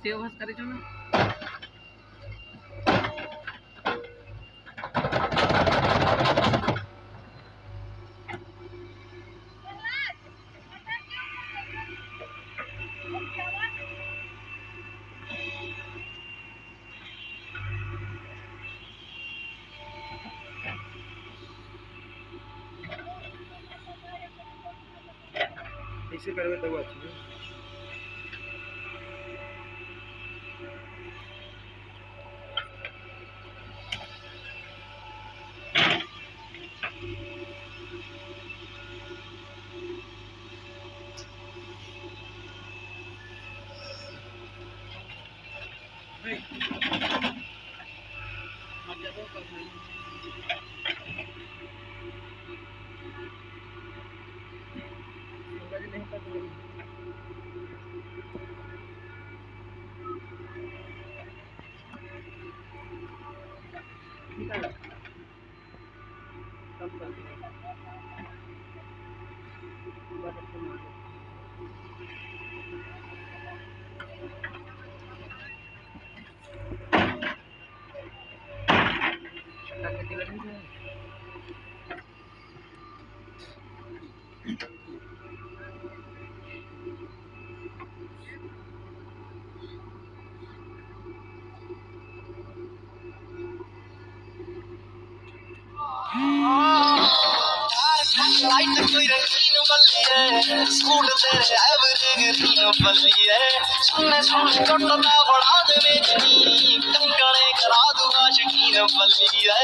Save हस करे जो ना ऐसे करवे तो अच्छी है। लाइट कोई रंगीन बल्ली है स्कूल तेरे एवरेज तीन बल्ली है सुनने सुन टुटदा बड़ा दे बेचनी कंगणे करा दूंगा शकीन बल्ली है।